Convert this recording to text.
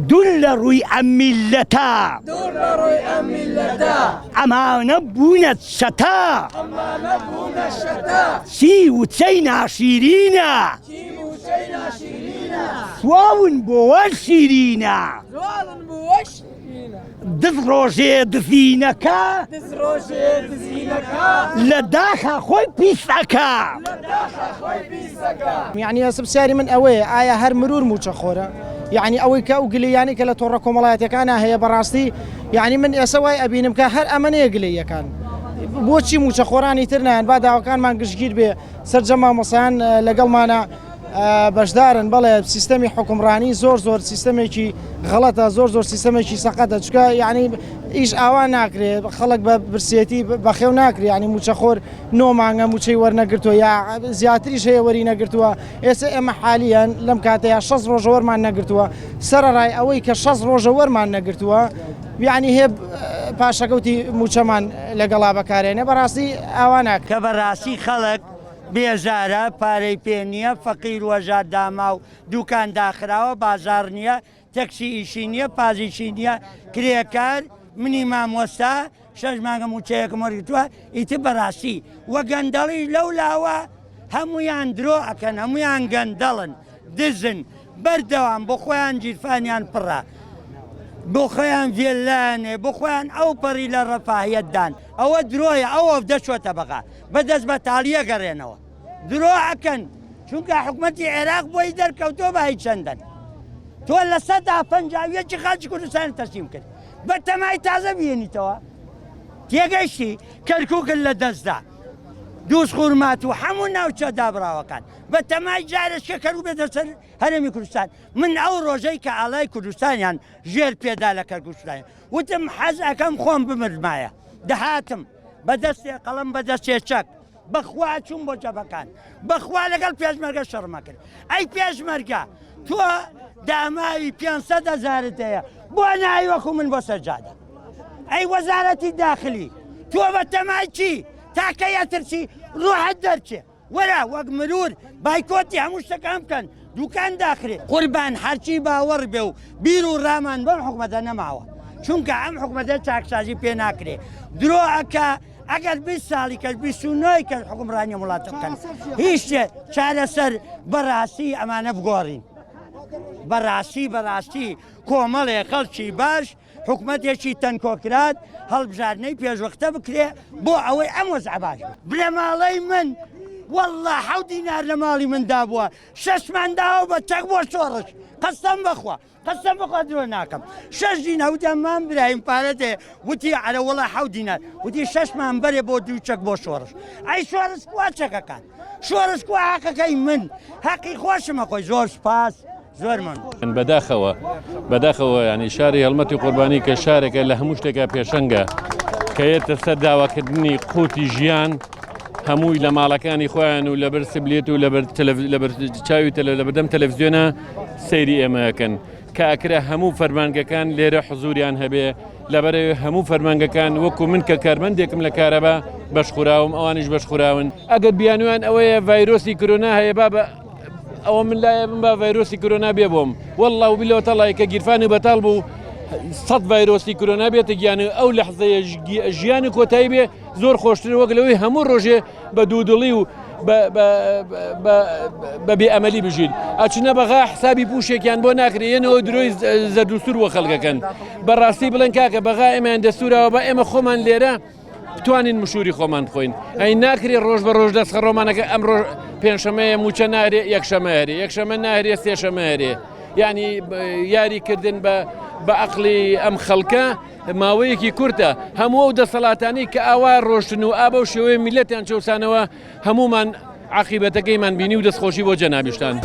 دوول لە ڕووی ئەم میلەتە ئەمانە بوونە چەتە سی وچەی ناشیرینە سواون بۆوە شیرینە دز ڕۆژێ دزینەکە لە داخە خۆی پیسەکە. یعنی ئەسب سیاری من ئەوەیە ئایا هەر مرور موچە خۆرە یعنی ئەوەی کە ئەو گلەیانی کە لە تۆڕە کۆمەڵایەتەکانە هەیە بەڕاستی یعنی من ئێستا وای ئەبینم کە هەر ئەمەنەیە گلەیەکان بۆچی موچە خۆرانی تر نایەن با داواکانمان گشتگیر بێ سەرجەما مەسایان لەگەڵمانە بەشدارن بەڵێ سیستەمی حکومڕانی زۆر سیستەمێکی غەڵەتە زۆر سیستەمێکی سەقەتە چکە یعنی ئیش ئاوا ناکرێت خەڵک بە برسێتی بەخێو ناکرێت ینی موچەخۆر 9 مانگە موچەی وەرنەگرتووە یا زیاتریش هەیە وەری نەگرتووە ئێستا ئێمە حالیان لەم کاتەیە 6 ڕۆژە وەرمان نەگرتووە سەرەڕای ئەوەی کە 6 ڕۆژە وەرمان نەگرتووە یعنی هێ پاشەکەوتی موچەمان لەگەڵا بەکارێنێ بەڕاستی ئاوا ناکرێت کە بەڕاستی خەڵک بێزارە پارەی پێ نییە فەقیر وەژار داما و دوکان داخراوە بازار نییە تەکسی ئیشی نییە پازیشی نییە کرێکار منی مامۆستا 6 مانگە موچەیەکم وەرگرتووە ئیتر بەڕاستی وە گەندەڵی لەو لاوە هەمویان درۆ ئەکەن هەمویان گەندەڵن دزن بەردەوام بۆ خۆیان جیرفانیان پڕە بۆ خۆیان ڤێلانێ بۆ خۆیان ئەو پەڕی لە ڕەفاهیەتدان ئەوە درۆیە ئەوە دەچۆتە بەغا بەدەست بە تاڵیە گەڕێنەوە درۆ ئەکەن چونکە حکوومەتی عێراق بۆی دەرکەوتۆ بە هیچ چەندەن تۆ لە 150 خەڵکی کوردستان تەسلیم کرد بە تەمای تازە بێنیتەوە تێگەیشتی کەرکووکن لە دەستدا دووس خوورمات و هەموو ناوچە دابراوەکان بە تەمای جارشکە کەرو بێتە سەر هەرێمی کوردستان من ئەو ڕۆژەی کە ئاڵای کوردستانیان ژێر پێدا لە کەرکوستان وتم حەز ئەەکەم خۆم بمردمایە دەهاتم بەدەستێ قەڵم بەدەستێ چەک بەخوا چوون بۆ جەبەکان بەخوا لەگەڵ پێشمەرگە شەڕمە کرد ئەی پێشمەرگە تۆ داماوی 500,000 هەیە بۆ ناوەکو من بۆ سەرجادە ئەی وەزارەتی داخلی تۆ بە تەمای چی تاکە یەترچی ڕۆحت دەرچێ وەرە وەک مرور بایکۆتی هەموو شتەکان بکەن دوکان داخرێ قوربان هەرچی باوەڕ بێ و بیر و ڕامان بەم حکومەتە نەماوە چونکە ئەم حکومەتە چاکسازی پێ ناکرێ درۆ ئەکە ئەگەر 20 ساڵی کەس 29 کەس حکومڕانی وڵاتە بکەن هیچ شتێ چارەسەر بەڕاستی ئەمانە بگۆڕین بەڕاستی کۆمەڵێ خەڵکی باش حکومەتێکی تەنکۆکرات هەڵبژاردنەی پێشوەختە بکرێ بۆ ئەوەی ئەم وەزع باش برە ماڵەی من والله 7 دینار لە ماڵی مندا بووە 6 مانداوە بە چەک بۆ شۆڕش قەستەم بخوا درۆ ناکەم 6 دینار وتیان مام برایم پارەت هەیە وتی عەرە وەڵا 7 دینار وتی 6 مان بەرێ بۆ 2 چەک بۆ شۆڕش ئەی شۆڕش کوا چەکەکان شۆڕش کوا حەقەکەی من حەقی خۆشمە خۆی زۆر سپاس زۆر من بەداخەوە ینی شاری هەڵمەتی قوربانی کە شارێکە لە هەموو شتێکە پێشەنگە کە یێتە سەر داواکردنی قوتی ژیان هەمووی لە ماڵەکانی خۆیان و لەبەر سبلێت و لەبەر چاوی لە بەردەم تەلەڤیزیۆنە سەیری ئێمەکەن کە ئەکرا هەموو فەرمانگەکان لێرە حزوریان هەبێ لەبەرەوەی هەموو فەرمانگەکان وەکو من کە کارمەندێکم لە کارەبا بەشخوراوم ئەوانیش بەشخوراون ئەگەر بیانوان ئەوەیە ڤایرۆسی کۆرۆنا هەیە با ئەوە من لایە من با ڤایرۆسی کۆرۆنا بێ بۆم وەڵڵا و بیلەوە تەڵای کە گیرفانی بەتاڵ بوو 100 ڤایرۆسی کۆرۆنا بێتە گیان ئەو لەحزەیە ژیانی کۆتایی بێ زۆر خۆشتر وەک لەوەی هەموو ڕۆژێ بە دوودڵی و بە بێئەمەلی بژین ئەچنە بەغا حسابی پوشێکیان بۆ ناکرێنەوە درۆی زەردوسور وە خەڵکەکەن بەڕاستی بڵێن کاکە بەغا ئێمەیان دەستورەوە بە ئێمە خۆمان لێرە بتوانین مشوری خۆمان بخۆین ئەی ناکرێ ڕۆژ بە ڕۆژ دەست خەڕۆمانەکە ئەم ڕۆژ پێنجشەمەیە موچە نارێ یەکشەمە هەرێ یەکشەمە ناهرێ سێشەمە هەرێ یعنی یاریکردن بە عەقڵی ئەم خەڵکە ماوەیەکی کورتە هەموو ئەو دەسەڵاتانی کە ئاوا ڕۆشتن و ئابە و شێوەیە میلەتیان چەوسانەوە هەمومان عاقیبەتەکەیمان بینی و دەستخۆشی بۆ جەنابیشتان